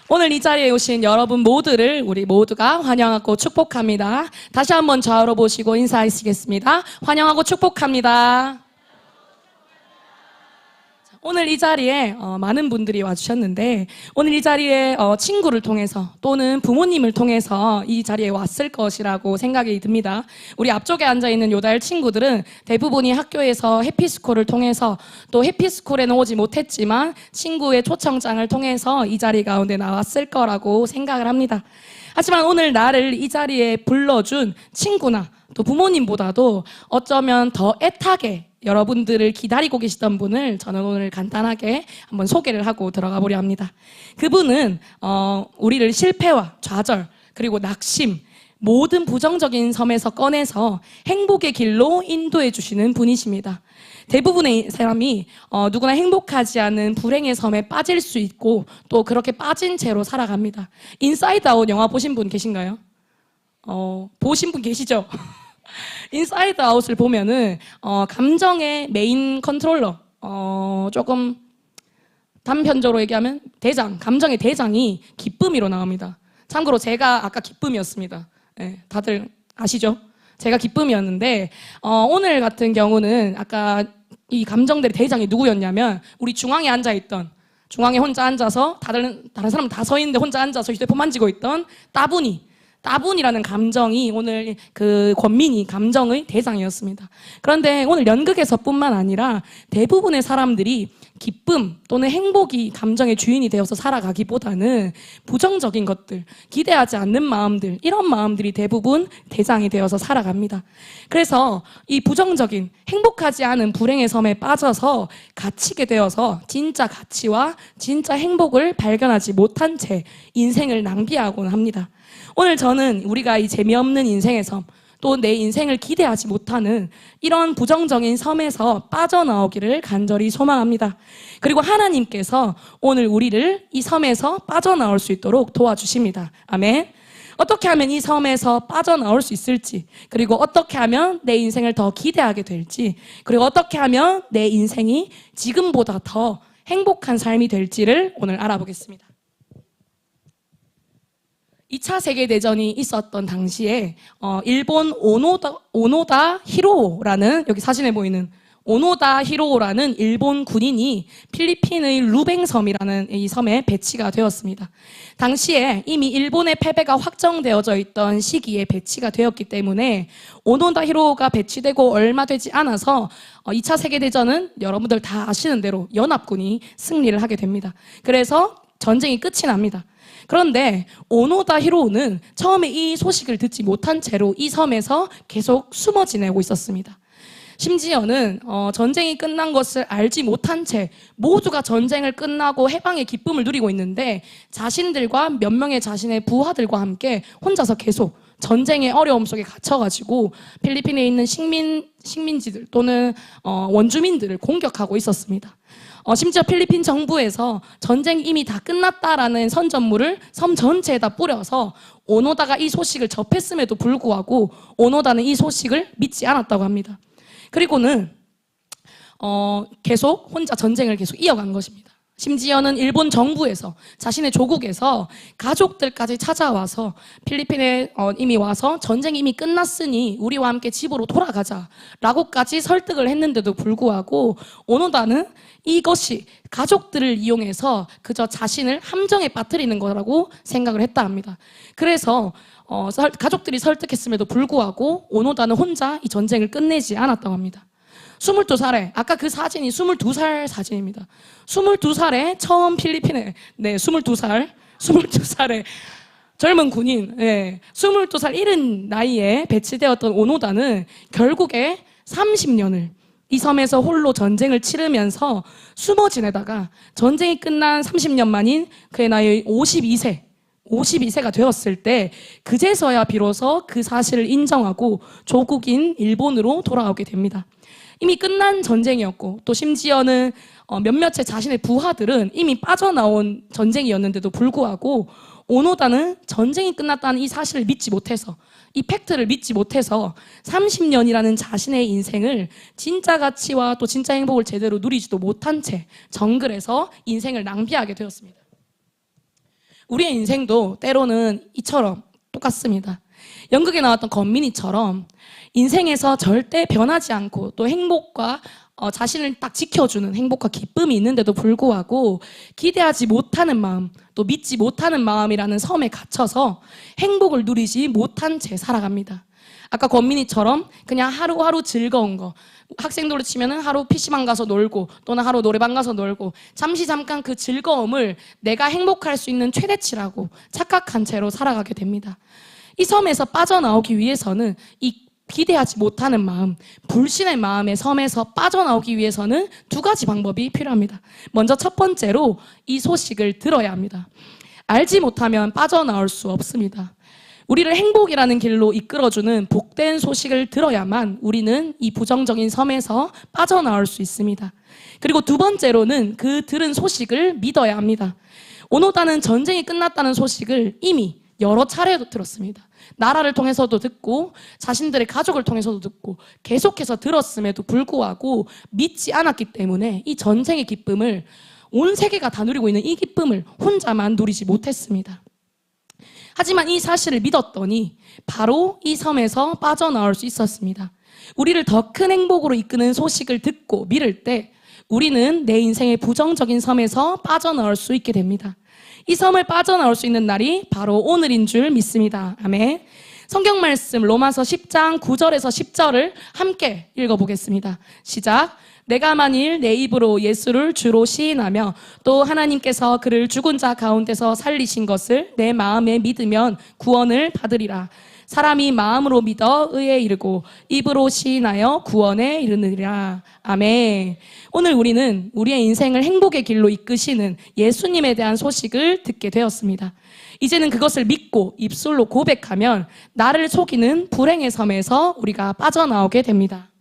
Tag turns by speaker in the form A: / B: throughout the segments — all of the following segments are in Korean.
A: 오늘 이 자리에 오신 여러분 모두를 우리 모두가 환영하고 축복합니다. 다시 한번 좌우로 보시고 인사하시겠습니다. 환영하고 축복합니다. 오늘 이 자리에 많은 분들이 와주셨는데, 오늘 이 자리에 친구를 통해서 또는 부모님을 통해서 이 자리에 왔을 것이라고 생각이 듭니다. 우리 앞쪽에 앉아있는 요달 친구들은 대부분이 학교에서 해피스쿨을 통해서, 또 해피스쿨에는 오지 못했지만 친구의 초청장을 통해서 이 자리 가운데 나왔을 거라고 생각을 합니다. 하지만 오늘 나를 이 자리에 불러준 친구나 또 부모님보다도 어쩌면 더 애타게 여러분들을 기다리고 계시던 분을 저는 오늘 간단하게 한번 소개를 하고 들어가 보려 합니다. 그분은 우리를 실패와 좌절 그리고 낙심, 모든 부정적인 섬에서 꺼내서 행복의 길로 인도해 주시는 분이십니다. 대부분의 사람이 누구나 행복하지 않은 불행의 섬에 빠질 수 있고 또 그렇게 빠진 채로 살아갑니다. 인사이드 아웃 영화 보신 분 계신가요? 보신 분 계시죠? 인사이드 아웃을 보면은 감정의 메인 컨트롤러, 조금 단편적으로 얘기하면 대장, 감정의 대장이 기쁨이로 나옵니다. 참고로 제가 아까 기쁨이었습니다. 네, 다들 아시죠? 제가 기쁨이었는데 오늘 같은 경우는 아까 이 감정들의 대장이 누구였냐면 우리 중앙에 앉아있던, 중앙에 혼자 앉아서 다른 사람 다 서 있는데 혼자 앉아서 휴대폰 만지고 있던 따분이라는 감정이 오늘 그 권민이 감정의 대상이었습니다. 그런데 오늘 연극에서뿐만 아니라 대부분의 사람들이 기쁨 또는 행복이 감정의 주인이 되어서 살아가기보다는 부정적인 것들, 기대하지 않는 마음들, 이런 마음들이 대부분 대상이 되어서 살아갑니다. 그래서 이 부정적인 행복하지 않은 불행의 섬에 빠져서 갇히게 되어서 진짜 가치와 진짜 행복을 발견하지 못한 채 인생을 낭비하곤 합니다. 오늘 저는 우리가 이 재미없는 인생의 섬, 또 내 인생을 기대하지 못하는 이런 부정적인 섬에서 빠져나오기를 간절히 소망합니다. 그리고 하나님께서 오늘 우리를 이 섬에서 빠져나올 수 있도록 도와주십니다. 아멘. 어떻게 하면 이 섬에서 빠져나올 수 있을지, 그리고 어떻게 하면 내 인생을 더 기대하게 될지, 그리고 어떻게 하면 내 인생이 지금보다 더 행복한 삶이 될지를 오늘 알아보겠습니다. 2차 세계대전이 있었던 당시에 일본 오노다 히로라는, 여기 사진에 보이는 오노다 히로라는 일본 군인이 필리핀의 루뱅섬이라는 이 섬에 배치가 되었습니다. 당시에 이미 일본의 패배가 확정되어져 있던 시기에 배치가 되었기 때문에 오노다 히로가 배치되고 얼마 되지 않아서 2차 세계대전은 여러분들 다 아시는 대로 연합군이 승리를 하게 됩니다. 그래서 전쟁이 끝이 납니다. 그런데 오노다 히로는 처음에 이 소식을 듣지 못한 채로 이 섬에서 계속 숨어 지내고 있었습니다. 심지어는 전쟁이 끝난 것을 알지 못한 채 모두가 전쟁을 끝나고 해방의 기쁨을 누리고 있는데 자신들과 몇 명의 자신의 부하들과 함께 혼자서 계속 전쟁의 어려움 속에 갇혀가지고 필리핀에 있는 식민지들 또는 원주민들을 공격하고 있었습니다. 심지어 필리핀 정부에서 전쟁이 이미 다 끝났다라는 선전물을 섬 전체에다 뿌려서 오노다가 이 소식을 접했음에도 불구하고 오노다는 이 소식을 믿지 않았다고 합니다. 그리고는 계속 혼자 전쟁을 계속 이어간 것입니다. 심지어는 일본 정부에서 자신의 조국에서 가족들까지 찾아와서 필리핀에 이미 와서 전쟁이 이미 끝났으니 우리와 함께 집으로 돌아가자라고까지 설득을 했는데도 불구하고 오노다는 이것이 가족들을 이용해서 그저 자신을 함정에 빠뜨리는 거라고 생각을 했다 합니다. 그래서 가족들이 설득했음에도 불구하고 오노다는 혼자 이 전쟁을 끝내지 않았다고 합니다. 22살에, 아까 그 사진이 22살 사진입니다. 22살에 처음 필리핀에, 22살에 젊은 군인, 22살 이른 나이에 배치되었던 오노다는 결국에 30년을 이 섬에서 홀로 전쟁을 치르면서 숨어 지내다가 전쟁이 끝난 30년 만인 그의 나이 52세가 되었을 때 그제서야 비로소 그 사실을 인정하고 조국인 일본으로 돌아오게 됩니다. 이미 끝난 전쟁이었고 또 심지어는 몇몇의 자신의 부하들은 이미 빠져나온 전쟁이었는데도 불구하고 오노다는 전쟁이 끝났다는 이 사실을 믿지 못해서, 이 팩트를 믿지 못해서 30년이라는 자신의 인생을 진짜 가치와 또 진짜 행복을 제대로 누리지도 못한 채 정글에서 인생을 낭비하게 되었습니다. 우리의 인생도 때로는 이처럼 똑같습니다. 연극에 나왔던 건민이처럼 인생에서 절대 변하지 않고 또 행복과 자신을 딱 지켜주는 행복과 기쁨이 있는데도 불구하고 기대하지 못하는 마음, 또 믿지 못하는 마음이라는 섬에 갇혀서 행복을 누리지 못한 채 살아갑니다. 아까 권민이처럼 그냥 하루하루 즐거운 거, 학생들로 치면은 하루 PC방 가서 놀고 또는 하루 노래방 가서 놀고 잠깐 그 즐거움을 내가 행복할 수 있는 최대치라고 착각한 채로 살아가게 됩니다. 이 섬에서 빠져나오기 위해서는 이 기대하지 못하는 마음, 불신의 마음의 섬에서 빠져나오기 위해서는 두 가지 방법이 필요합니다. 먼저 첫 번째로 이 소식을 들어야 합니다. 알지 못하면 빠져나올 수 없습니다. 우리를 행복이라는 길로 이끌어주는 복된 소식을 들어야만 우리는 이 부정적인 섬에서 빠져나올 수 있습니다. 그리고 두 번째로는 그 들은 소식을 믿어야 합니다. 오노다는 전쟁이 끝났다는 소식을 이미 여러 차례 들었습니다. 나라를 통해서도 듣고 자신들의 가족을 통해서도 듣고 계속해서 들었음에도 불구하고 믿지 않았기 때문에 이 전쟁의 기쁨을, 온 세계가 다 누리고 있는 이 기쁨을 혼자만 누리지 못했습니다. 하지만 이 사실을 믿었더니 바로 이 섬에서 빠져나올 수 있었습니다. 우리를 더 큰 행복으로 이끄는 소식을 듣고 믿을 때 우리는 내 인생의 부정적인 섬에서 빠져나올 수 있게 됩니다. 이 섬을 빠져나올 수 있는 날이 바로 오늘인 줄 믿습니다. 아멘. 성경 말씀 로마서 10장 9절에서 10절을 함께 읽어보겠습니다. 시작. 내가 만일 내 입으로 예수를 주로 시인하며 또 하나님께서 그를 죽은 자 가운데서 살리신 것을 내 마음에 믿으면 구원을 받으리라. 사람이 마음으로 믿어 의에 이르고 입으로 시인하여 구원에 이르느니라. 아멘. 오늘 우리는 우리의 인생을 행복의 길로 이끄시는 예수님에 대한 소식을 듣게 되었습니다. 이제는 그것을 믿고 입술로 고백하면 나를 속이는 불행의 섬에서 우리가 빠져나오게 됩니다.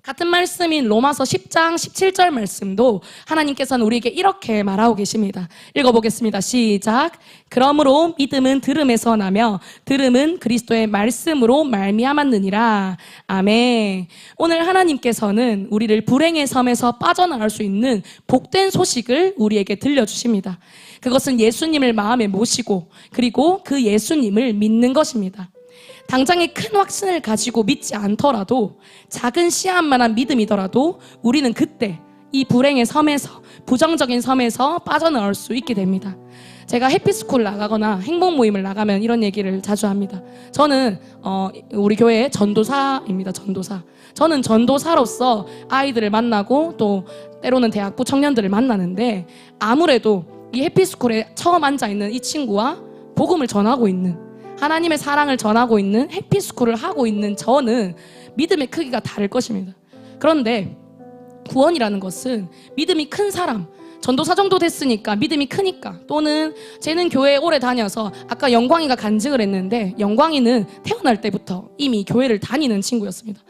A: 같은 말씀인 로마서 10장 17절 말씀도 하나님께서는 우리에게 이렇게 말하고 계십니다. 읽어보겠습니다. 시작. 그러므로 믿음은 들음에서 나며 들음은 그리스도의 말씀으로 말미암았느니라. 아멘. 오늘 하나님께서는 우리를 불행의 섬에서 빠져나갈 수 있는 복된 소식을 우리에게 들려주십니다. 그것은 예수님을 마음에 모시고 그리고 그 예수님을 믿는 것입니다. 당장의 큰 확신을 가지고 믿지 않더라도 작은 씨앗만한 믿음이더라도 우리는 그때 이 불행의 섬에서, 부정적인 섬에서 빠져나올 수 있게 됩니다. 제가 해피스쿨 나가거나 행복 모임을 나가면 이런 얘기를 자주 합니다. 저는 우리 교회 전도사입니다. 전도사. 저는 전도사로서 아이들을 만나고 또 때로는 대학부 청년들을 만나는데 아무래도 이 해피스쿨에 처음 앉아있는 이 친구와 복음을 전하고 있는, 하나님의 사랑을 전하고 있는 해피스쿨을 하고 있는 저는 믿음의 크기가 다를 것입니다. 그런데 구원이라는 것은 믿음이 큰 사람, 전도사 정도 됐으니까 믿음이 크니까, 또는 쟤는 교회에 오래 다녀서, 아까 영광이가 간증을 했는데 영광이는 태어날 때부터 이미 교회를 다니는 친구였습니다.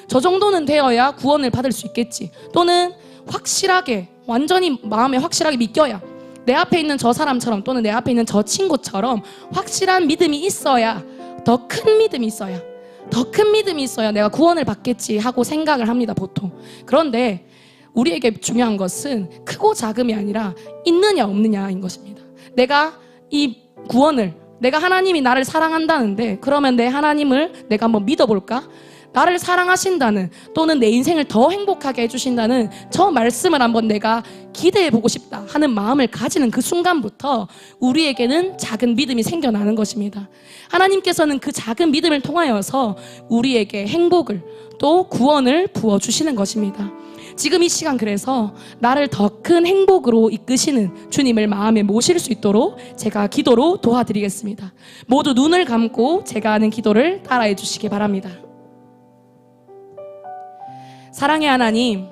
A: 저 정도는 되어야 구원을 받을 수 있겠지, 또는 확실하게 완전히 마음에 확실하게 믿겨야, 내 앞에 있는 저 사람처럼 또는 내 앞에 있는 저 친구처럼 확실한 믿음이 있어야, 더 큰 믿음이 있어야, 더 큰 믿음이 있어야 내가 구원을 받겠지 하고 생각을 합니다, 보통. 그런데 우리에게 중요한 것은 크고 작음이 아니라 있느냐 없느냐인 것입니다. 내가 이 구원을, 내가 하나님이 나를 사랑한다는데 그러면 내 하나님을 내가 한번 믿어볼까? 나를 사랑하신다는, 또는 내 인생을 더 행복하게 해주신다는 저 말씀을 한번 내가 기대해보고 싶다 하는 마음을 가지는 그 순간부터 우리에게는 작은 믿음이 생겨나는 것입니다. 하나님께서는 그 작은 믿음을 통하여서 우리에게 행복을, 또 구원을 부어주시는 것입니다. 지금 이 시간, 그래서 나를 더 큰 행복으로 이끄시는 주님을 마음에 모실 수 있도록 제가 기도로 도와드리겠습니다. 모두 눈을 감고 제가 하는 기도를 따라해 주시기 바랍니다. 사랑의 하나님,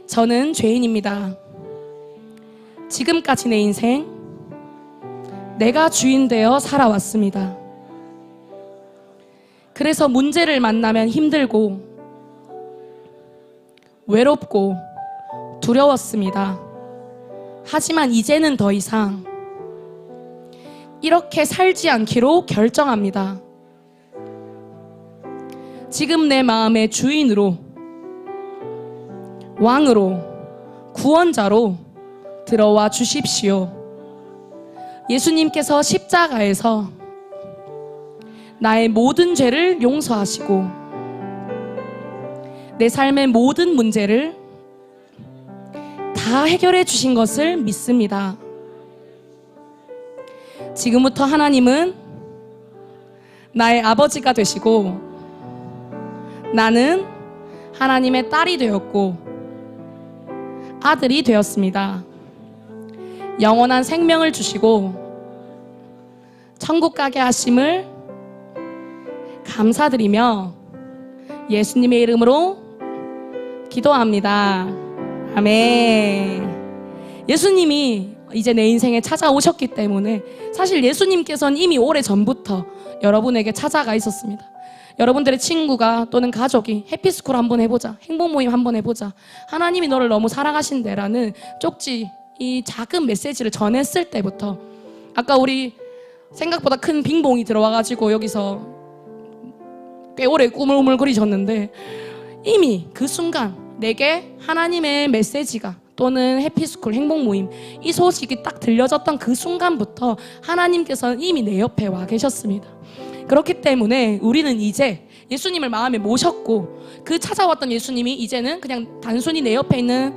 A: 저는 죄인입니다. 지금까지 내 인생 내가 주인 되어 살아왔습니다. 그래서 문제를 만나면 힘들고 외롭고 두려웠습니다. 하지만 이제는 더 이상 이렇게 살지 않기로 결정합니다. 지금 내 마음의 주인으로, 왕으로, 구원자로 들어와 주십시오. 예수님께서 십자가에서 나의 모든 죄를 용서하시고 내 삶의 모든 문제를 다 해결해 주신 것을 믿습니다. 지금부터 하나님은 나의 아버지가 되시고 나는 하나님의 딸이 되었고 아들이 되었습니다. 영원한 생명을 주시고 천국 가게 하심을 감사드리며 예수님의 이름으로 기도합니다. 아멘. 예수님이 이제 내 인생에 찾아오셨기 때문에 사실 예수님께서는 이미 오래전부터 여러분에게 찾아가 있었습니다. 여러분들의 친구가 또는 가족이 해피스쿨 한번 해보자, 행복모임 한번 해보자, 하나님이 너를 너무 사랑하신대라는 쪽지, 이 작은 메시지를 전했을 때부터 아까 우리 생각보다 큰 빙봉이 들어와가지고 여기서 꽤 오래 꾸물꾸물거리셨는데 이미 그 순간 내게 하나님의 메시지가 또는 해피스쿨 행복모임 이 소식이 딱 들려졌던 그 순간부터 하나님께서는 이미 내 옆에 와 계셨습니다. 그렇기 때문에 우리는 이제 예수님을 마음에 모셨고 그 찾아왔던 예수님이 이제는 그냥 단순히 내 옆에 있는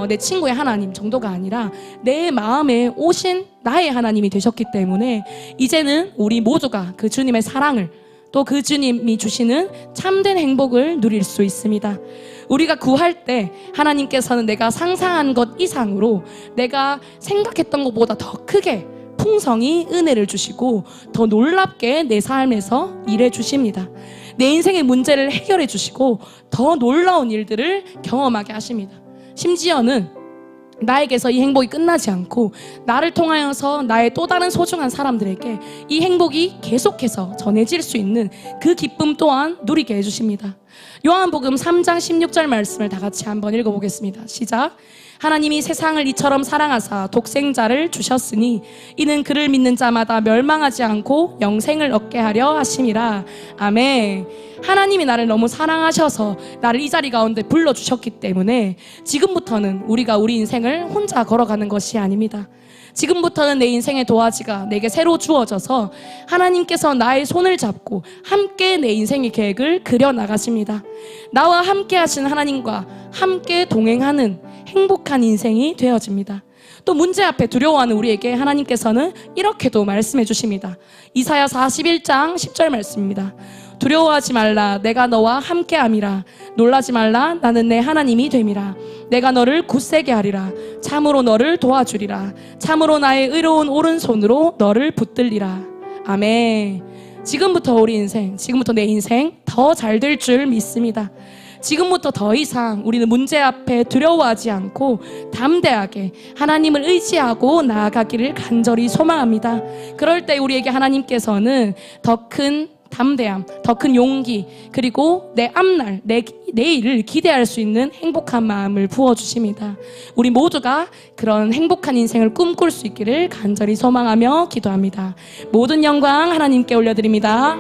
A: 내 친구의 하나님 정도가 아니라 내 마음에 오신 나의 하나님이 되셨기 때문에 이제는 우리 모두가 그 주님의 사랑을 또 그 주님이 주시는 참된 행복을 누릴 수 있습니다. 우리가 구할 때 하나님께서는 내가 상상한 것 이상으로 내가 생각했던 것보다 더 크게 풍성히 은혜를 주시고 더 놀랍게 내 삶에서 일해 주십니다. 내 인생의 문제를 해결해 주시고 더 놀라운 일들을 경험하게 하십니다. 심지어는 나에게서 이 행복이 끝나지 않고 나를 통하여서 나의 또 다른 소중한 사람들에게 이 행복이 계속해서 전해질 수 있는 그 기쁨 또한 누리게 해주십니다. 요한복음 3장 16절 말씀을 다 같이 한번 읽어보겠습니다. 시작. 하나님이 세상을 이처럼 사랑하사 독생자를 주셨으니 이는 그를 믿는 자마다 멸망하지 않고 영생을 얻게 하려 하심이라. 아멘. 하나님이 나를 너무 사랑하셔서 나를 이 자리 가운데 불러주셨기 때문에 지금부터는 우리가 우리 인생을 혼자 걸어가는 것이 아닙니다. 지금부터는 내 인생의 도화지가 내게 새로 주어져서 하나님께서 나의 손을 잡고 함께 내 인생의 계획을 그려나가십니다. 나와 함께 하신 하나님과 함께 동행하는 행복한 인생이 되어집니다. 또 문제 앞에 두려워하는 우리에게 하나님께서는 이렇게도 말씀해 주십니다. 이사야 41장 10절 말씀입니다. 두려워하지 말라, 내가 너와 함께함이라. 놀라지 말라, 나는 내 하나님이 됨이라. 내가 너를 굳세게 하리라. 참으로 너를 도와주리라. 참으로 나의 의로운 오른손으로 너를 붙들리라. 아멘. 지금부터 우리 인생, 지금부터 내 인생 더 잘 될 줄 믿습니다. 지금부터 더 이상 우리는 문제 앞에 두려워하지 않고 담대하게 하나님을 의지하고 나아가기를 간절히 소망합니다. 그럴 때 우리에게 하나님께서는 더 큰 담대함, 더 큰 용기, 그리고 내 앞날, 내일을 기대할 수 있는 행복한 마음을 부어주십니다. 우리 모두가 그런 행복한 인생을 꿈꿀 수 있기를 간절히 소망하며 기도합니다. 모든 영광 하나님께 올려드립니다.